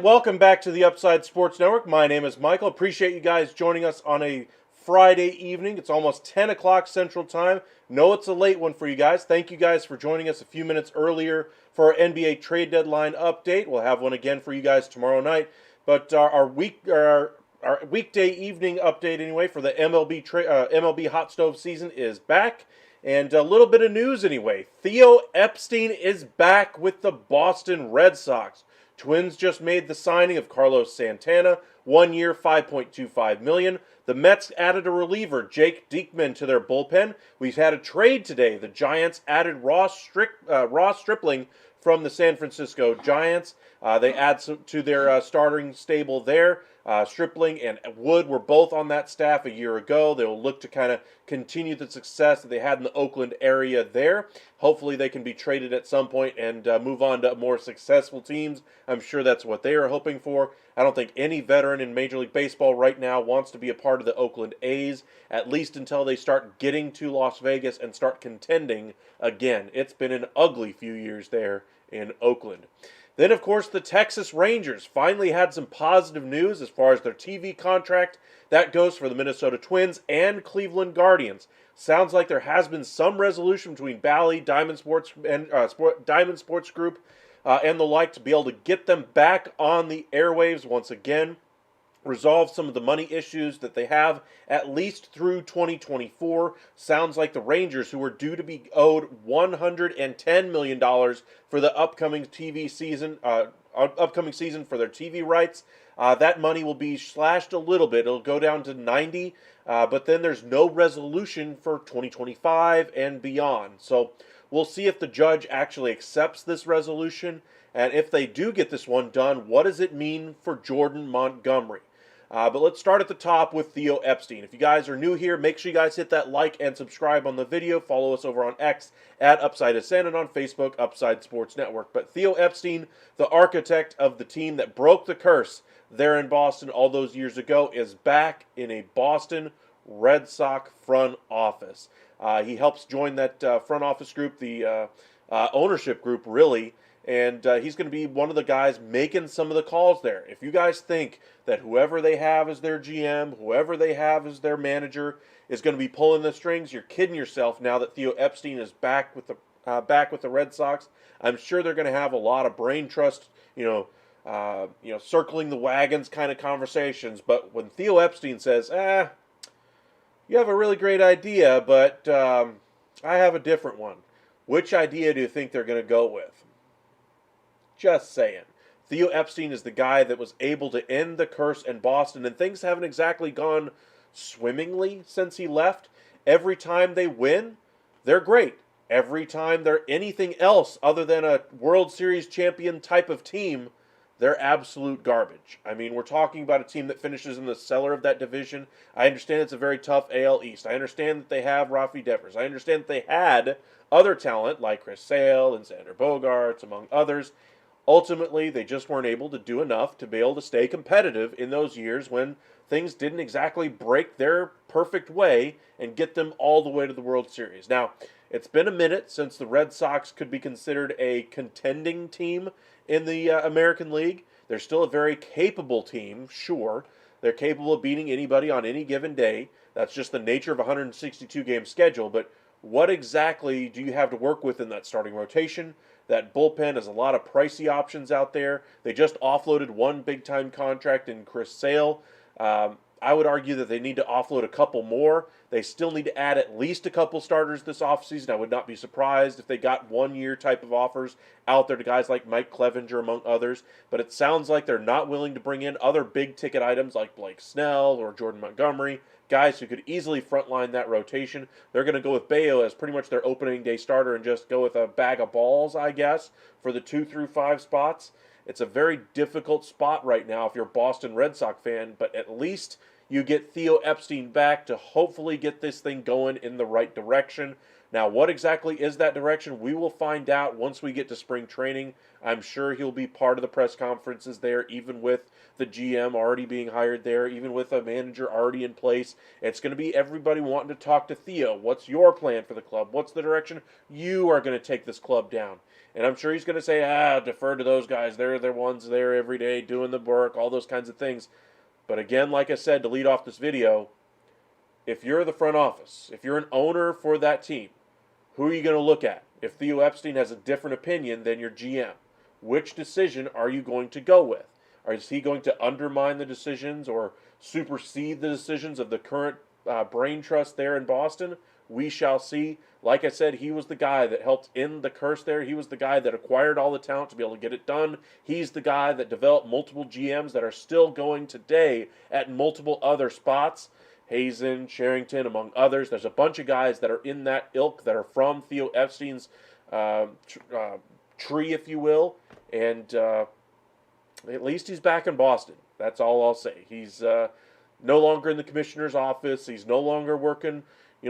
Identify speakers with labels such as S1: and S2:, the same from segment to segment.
S1: And welcome back to the Upside Sports Network. My name is Michael. Appreciate you guys joining us on a Friday evening. It's almost 10 o'clock Central Time. Know it's a late one for you guys. Thank you guys for joining us a few minutes earlier for our NBA trade deadline update. We'll have one again for you guys tomorrow night. But our weekday evening update anyway for the MLB hot stove season is back. And a little bit of news anyway. Theo Epstein is back with the Boston Red Sox. Twins just made the signing of Carlos Santana, 1 year, $5.25 million. The Mets added a reliever, Jake Diekman, to their bullpen. We've had a trade today. The Giants added Ross Stripling from the San Francisco Giants. They add to their starting stable there. Stripling and Wood were both on that staff a year ago. They'll look to kind of continue the success that they had in the Oakland area there. Hopefully they can be traded at some point and move on to more successful teams. I'm sure that's what they are hoping for. I don't think any veteran in Major League Baseball right now wants to be a part of the Oakland A's, at least until they start getting to Las Vegas and start contending again. It's been an ugly few years there in Oakland. Then, of course, the Texas Rangers finally had some positive news as far as their TV contract. That goes for the Minnesota Twins and Cleveland Guardians. Sounds like there has been some resolution between Bally, Diamond Sports Group, and the like to be able to get them back on the airwaves once again. Resolve some of the money issues that they have at least through 2024. Sounds like the Rangers, who are due to be owed $110 million for the upcoming season for their TV rights. That money will be slashed a little bit. It'll go down to 90, but then there's no resolution for 2025 and beyond. So we'll see if the judge actually accepts this resolution. And if they do get this one done, what does it mean for Jordan Montgomery? But let's start at the top with Theo Epstein. If you guys are new here, make sure you guys hit that like and subscribe on the video. Follow us over on X at UpsideSN and on Facebook, Upside Sports Network. But Theo Epstein, the architect of the team that broke the curse there in Boston all those years ago, is back in a Boston Red Sox front office. He helps join that front office group, the ownership group, really. And he's going to be one of the guys making some of the calls there. If you guys think that whoever they have as their GM, whoever they have as their manager is going to be pulling the strings, you're kidding yourself now that Theo Epstein is back with the Red Sox. I'm sure they're going to have a lot of brain trust, circling the wagons kind of conversations. But when Theo Epstein says, you have a really great idea, but I have a different one. Which idea do you think they're going to go with? Just saying. Theo Epstein is the guy that was able to end the curse in Boston, and things haven't exactly gone swimmingly since he left. Every time they win, they're great. Every time they're anything else other than a World Series champion type of team, they're absolute garbage. I mean, we're talking about a team that finishes in the cellar of that division. I understand it's a very tough AL East. I understand that they have Rafi Devers. I understand that they had other talent like Chris Sale and Xander Bogaerts, among others. Ultimately, they just weren't able to do enough to be able to stay competitive in those years when things didn't exactly break their perfect way and get them all the way to the World Series. Now, it's been a minute since the Red Sox could be considered a contending team in the American League. They're still a very capable team, sure. They're capable of beating anybody on any given day. That's just the nature of a 162-game schedule. But what exactly do you have to work with in that starting rotation? That bullpen has a lot of pricey options out there. They just offloaded one big-time contract in Chris Sale. I would argue that they need to offload a couple more. They still need to add at least a couple starters this offseason. I would not be surprised if they got one-year type of offers out there to guys like Mike Clevenger, among others. But it sounds like they're not willing to bring in other big-ticket items like Blake Snell or Jordan Montgomery, guys who could easily frontline that rotation. They're going to go with Bayo as pretty much their opening day starter and just go with a bag of balls, I guess, for the 2 through 5 spots. It's a very difficult spot right now if you're a Boston Red Sox fan, but at least you get Theo Epstein back to hopefully get this thing going in the right direction. Now, what exactly is that direction? We will find out once we get to spring training. I'm sure he'll be part of the press conferences there, even with the GM already being hired there, even with a manager already in place. It's going to be everybody wanting to talk to Theo. What's your plan for the club? What's the direction you are going to take this club down? And I'm sure he's going to say, defer to those guys. They're the ones there every day doing the work, all those kinds of things. But again, like I said, to lead off this video, if you're the front office, if you're an owner for that team, who are you going to look at? If Theo Epstein has a different opinion than your GM, which decision are you going to go with? Is he going to undermine the decisions or supersede the decisions of the current brain trust there in Boston? We shall see. Like I said, he was the guy that helped end the curse there. He was the guy that acquired all the talent to be able to get it done. He's the guy that developed multiple GMs that are still going today at multiple other spots. Hazen, Sherrington, among others. There's a bunch of guys that are in that ilk that are from Theo Epstein's tree, if you will. And at least he's back in Boston. That's all I'll say. He's no longer in the commissioner's office. He's no longer working,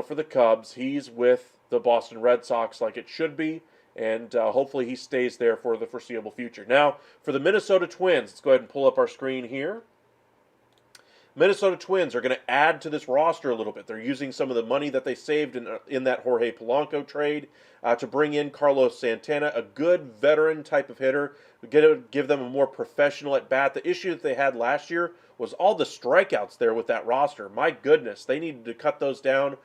S1: for the Cubs. He's with the Boston Red Sox like it should be. And hopefully he stays there for the foreseeable future. Now, for the Minnesota Twins, let's go ahead and pull up our screen here. Minnesota Twins are going to add to this roster a little bit. They're using some of the money that they saved in that Jorge Polanco trade to bring in Carlos Santana, a good veteran type of hitter, give them a more professional at bat. The issue that they had last year was all the strikeouts there with that roster. My goodness, they needed to cut those down.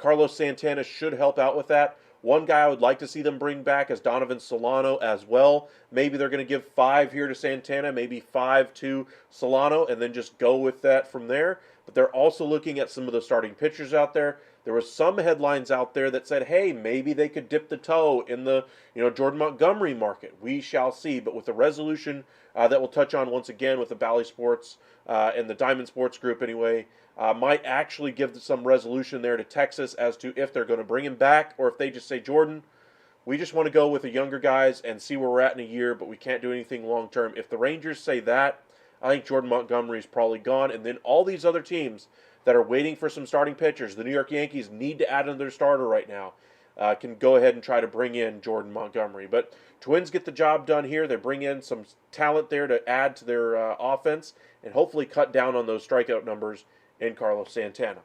S1: Carlos Santana should help out with that. One guy I would like to see them bring back is Donovan Solano as well. Maybe they're going to give 5 here to Santana, maybe 5 to Solano, and then just go with that from there. But they're also looking at some of the starting pitchers out there. There was some headlines out there that said, hey, maybe they could dip the toe in the Jordan Montgomery market. We shall see. But with the resolution that we'll touch on once again with the Bally Sports and the Diamond Sports Group anyway, might actually give some resolution there to Texas as to if they're going to bring him back or if they just say, Jordan, we just want to go with the younger guys and see where we're at in a year, but we can't do anything long term. If the Rangers say that, I think Jordan Montgomery is probably gone. And then all these other teams that are waiting for some starting pitchers, the New York Yankees need to add another starter right now, can go ahead and try to bring in Jordan Montgomery. But Twins get the job done here. They bring in some talent there to add to their offense and hopefully cut down on those strikeout numbers in Carlos Santana.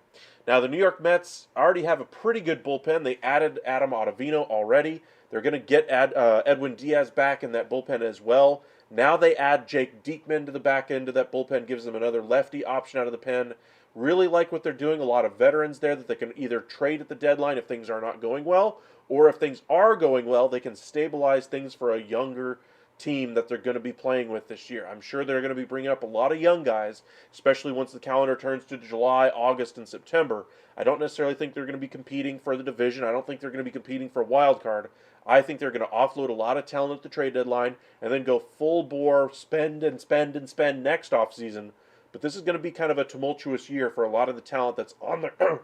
S1: Now, the New York Mets already have a pretty good bullpen. They added Adam Ottavino already. They're going to get Edwin Diaz back in that bullpen as well. Now they add Jake Diekman to the back end of that bullpen, gives them another lefty option out of the pen. Really like what they're doing. A lot of veterans there that they can either trade at the deadline if things are not going well, or if things are going well, they can stabilize things for a younger team that they're going to be playing with this year. I'm sure they're going to be bringing up a lot of young guys, especially once the calendar turns to July, August, and September. I don't necessarily think they're going to be competing for the division. I don't think they're going to be competing for a wild card. I think they're going to offload a lot of talent at the trade deadline and then go full bore, spend and spend and spend next offseason. But this is going to be kind of a tumultuous year for a lot of the talent that's on the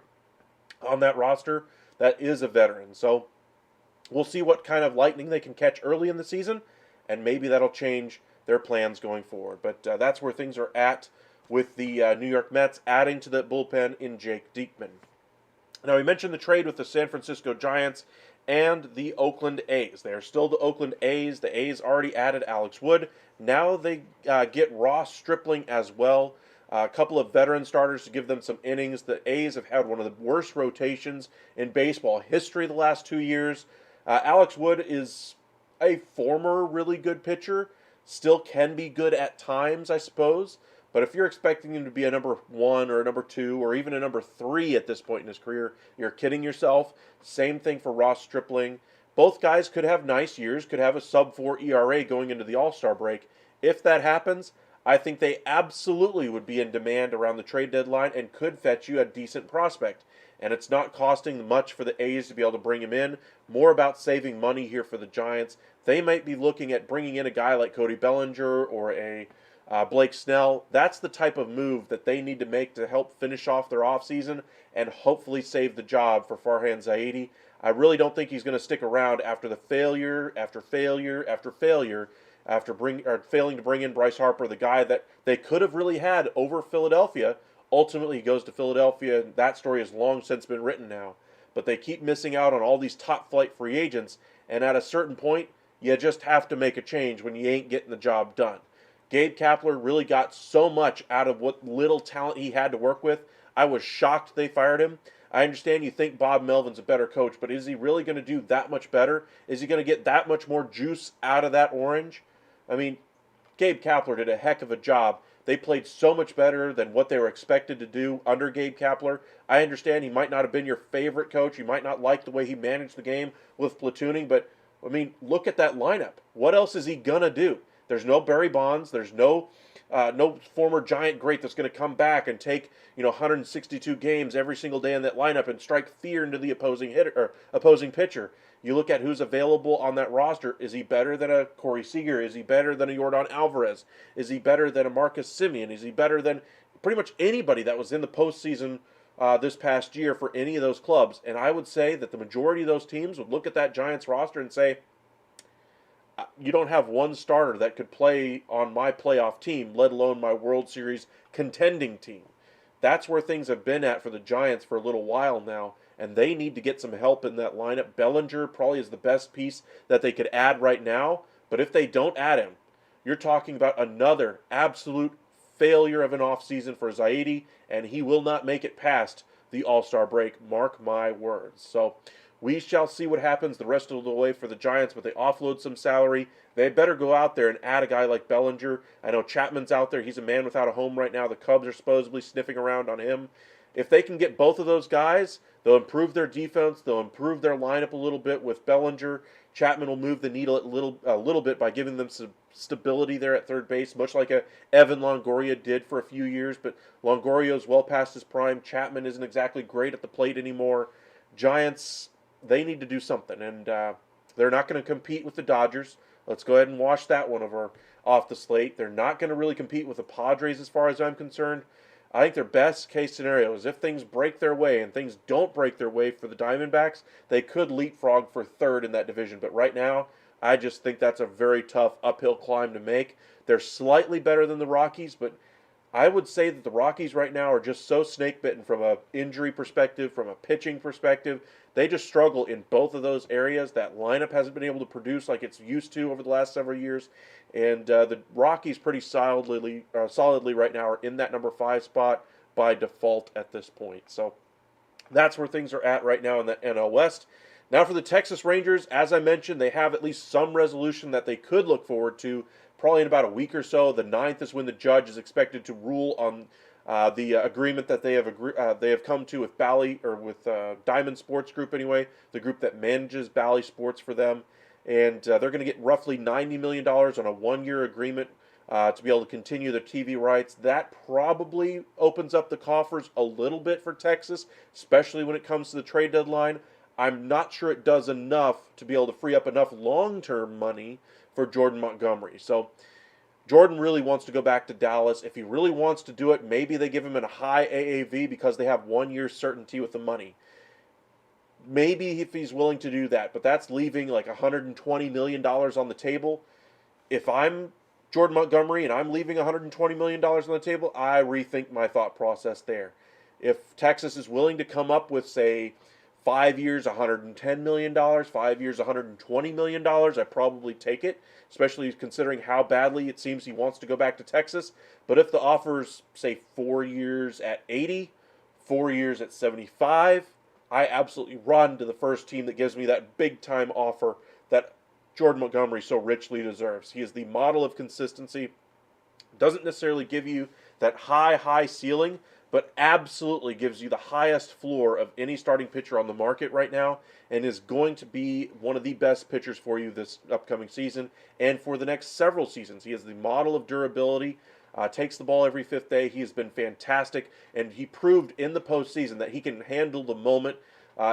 S1: on that roster that is a veteran. So we'll see what kind of lightning they can catch early in the season, and maybe that'll change their plans going forward. But that's where things are at with the New York Mets adding to the bullpen in Jake Diekman. Now, we mentioned the trade with the San Francisco Giants and the Oakland A's. They are still the Oakland A's. The A's already added Alex Wood. Now they get Ross Stripling as well. A couple of veteran starters to give them some innings. The A's have had one of the worst rotations in baseball history the last 2 years. Alex Wood is a former really good pitcher. Still can be good at times, I suppose. But if you're expecting him to be a number 1 or a number 2 or even a number 3 at this point in his career, you're kidding yourself. Same thing for Ross Stripling. Both guys could have nice years, could have a sub-4 ERA going into the All-Star break. If that happens, I think they absolutely would be in demand around the trade deadline and could fetch you a decent prospect. And it's not costing much for the A's to be able to bring him in. More about saving money here for the Giants. They might be looking at bringing in a guy like Cody Bellinger or a Blake Snell. That's the type of move that they need to make to help finish off their offseason and hopefully save the job for Farhan Zaidi. I really don't think he's going to stick around after the failure after failure after failure after failing to bring in Bryce Harper, the guy that they could have really had over Philadelphia. Ultimately, he goes to Philadelphia, and that story has long since been written now. but they keep missing out on all these top flight free agents, and at a certain point, you just have to make a change when you ain't getting the job done. Gabe Kapler really got so much out of what little talent he had to work with. I was shocked they fired him. I understand you think Bob Melvin's a better coach, but is he really going to do that much better? Is he going to get that much more juice out of that orange? I mean, Gabe Kapler did a heck of a job. They played so much better than what they were expected to do under Gabe Kapler. I understand he might not have been your favorite coach. You might not like the way he managed the game with platooning, but, I mean, look at that lineup. What else is he going to do? There's no Barry Bonds. There's no former Giant great that's going to come back and take 162 games every single day in that lineup and strike fear into the opposing hitter or opposing pitcher. You look at who's available on that roster. Is he better than a Corey Seager? Is he better than a Yordan Alvarez? Is he better than a Marcus Semien? Is he better than pretty much anybody that was in the postseason this past year for any of those clubs? And I would say that the majority of those teams would look at that Giants roster and say, you don't have one starter that could play on my playoff team, let alone my World Series contending team. That's where things have been at for the Giants for a little while now, and they need to get some help in that lineup. Bellinger probably is the best piece that they could add right now, but if they don't add him, you're talking about another absolute failure of an offseason for Zaidi, and he will not make it past the All-Star break. Mark my words. So we shall see what happens the rest of the way for the Giants, but they offload some salary. They better go out there and add a guy like Bellinger. I know Chapman's out there. He's a man without a home right now. The Cubs are supposedly sniffing around on him. If they can get both of those guys, they'll improve their defense. They'll improve their lineup a little bit with Bellinger. Chapman will move the needle a little bit by giving them some stability there at third base, much like Evan Longoria did for a few years. But Longoria's well past his prime. Chapman isn't exactly great at the plate anymore. Giants, they need to do something, and they're not going to compete with the Dodgers. Let's go ahead and wash that one off the slate. They're not going to really compete with the Padres as far as I'm concerned. I think their best case scenario is if things break their way, and things don't break their way for the Diamondbacks, they could leapfrog for third in that division. But right now, I just think that's a very tough uphill climb to make. They're slightly better than the Rockies, but I would say that the Rockies right now are just so snake-bitten from an injury perspective, from a pitching perspective. They just struggle in both of those areas. That lineup hasn't been able to produce like it's used to over the last several years. And the Rockies pretty solidly right now are in that number 5 spot by default at this point. So that's where things are at right now in the NL West. Now for the Texas Rangers, as I mentioned, they have at least some resolution that they could look forward to probably in about a week or so. The 9th is when the judge is expected to rule on the agreement that they have come to with Bally, or with Diamond Sports Group anyway, the group that manages Bally Sports for them. And they're going to get roughly $90 million on a 1-year agreement to be able to continue their TV rights. That probably opens up the coffers a little bit for Texas, especially when it comes to the trade deadline. I'm not sure it does enough to be able to free up enough long-term money for Jordan Montgomery. So Jordan really wants to go back to Dallas. If he really wants to do it, maybe they give him a high AAV because they have 1 year certainty with the money. Maybe if he's willing to do that, but that's leaving like $120 million on the table. If I'm Jordan Montgomery and I'm leaving $120 million on the table, I rethink my thought process there. If Texas is willing to come up with, say, 5 years, $110 million, 5 years, $120 million, I probably take it, especially considering how badly it seems he wants to go back to Texas. But if the offer's, say, 4 years at 80, 4 years at 75, I absolutely run to the first team that gives me that big-time offer that Jordan Montgomery so richly deserves. He is the model of consistency. Doesn't necessarily give you that high ceiling, but absolutely gives you the highest floor of any starting pitcher on the market right now, and is going to be one of the best pitchers for you this upcoming season and for the next several seasons. He is the model of durability. Takes the ball every 5th day. He has been fantastic, and he proved in the postseason that he can handle the moment.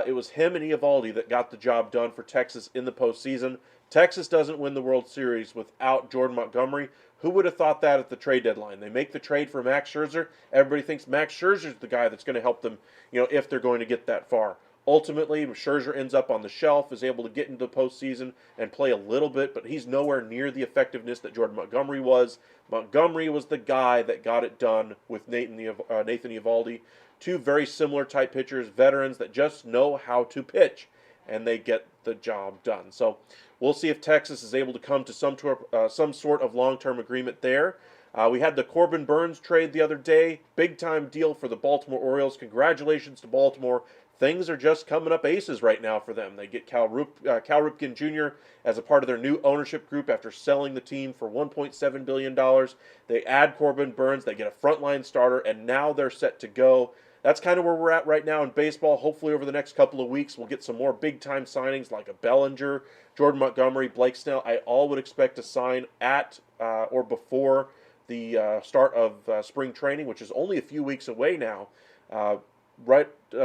S1: It was him and Eovaldi that got the job done for Texas in the postseason. Texas doesn't win the World Series without Jordan Montgomery. Who would have thought that at the trade deadline? They make the trade for Max Scherzer. Everybody thinks Max Scherzer's the guy that's going to help them, if they're going to get that far. Ultimately, Scherzer ends up on the shelf, is able to get into the postseason and play a little bit, but he's nowhere near the effectiveness that Jordan Montgomery was. Montgomery was the guy that got it done with Nathan Eovaldi. Two very similar type pitchers, veterans that just know how to pitch, and they get the job done. So we'll see if Texas is able to come to some sort of long-term agreement there. We had the Corbin Burns trade the other day. Big-time deal for the Baltimore Orioles. Congratulations to Baltimore. Things are just coming up aces right now for them. They get Cal Ripken Jr. as a part of their new ownership group after selling the team for $1.7 billion. They add Corbin Burns. They get a frontline starter, and now they're set to go. That's kind of where we're at right now in baseball. Hopefully over the next couple of weeks, we'll get some more big-time signings like a Bellinger, Jordan Montgomery, Blake Snell. I all would expect to sign at or before the start of spring training, which is only a few weeks away now.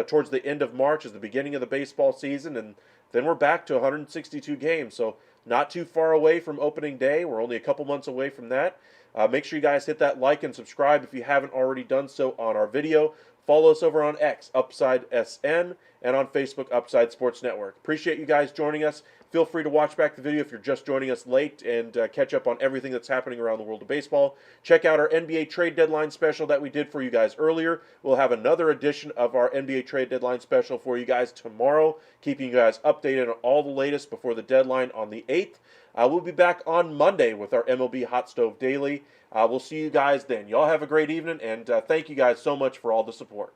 S1: Towards the end of March is the beginning of the baseball season, and then we're back to 162 games. So not too far away from opening day. We're only a couple months away from that. Make sure you guys hit that like and subscribe if you haven't already done so on our video. Follow us over on X, Upside SN, and on Facebook, Upside Sports Network. Appreciate you guys joining us. Feel free to watch back the video if you're just joining us late and catch up on everything that's happening around the world of baseball. Check out our NBA trade deadline special that we did for you guys earlier. We'll have another edition of our NBA trade deadline special for you guys tomorrow, keeping you guys updated on all the latest before the deadline on the 8th. We'll be back on Monday with our MLB Hot Stove Daily. We'll see you guys then. Y'all have a great evening, and thank you guys so much for all the support.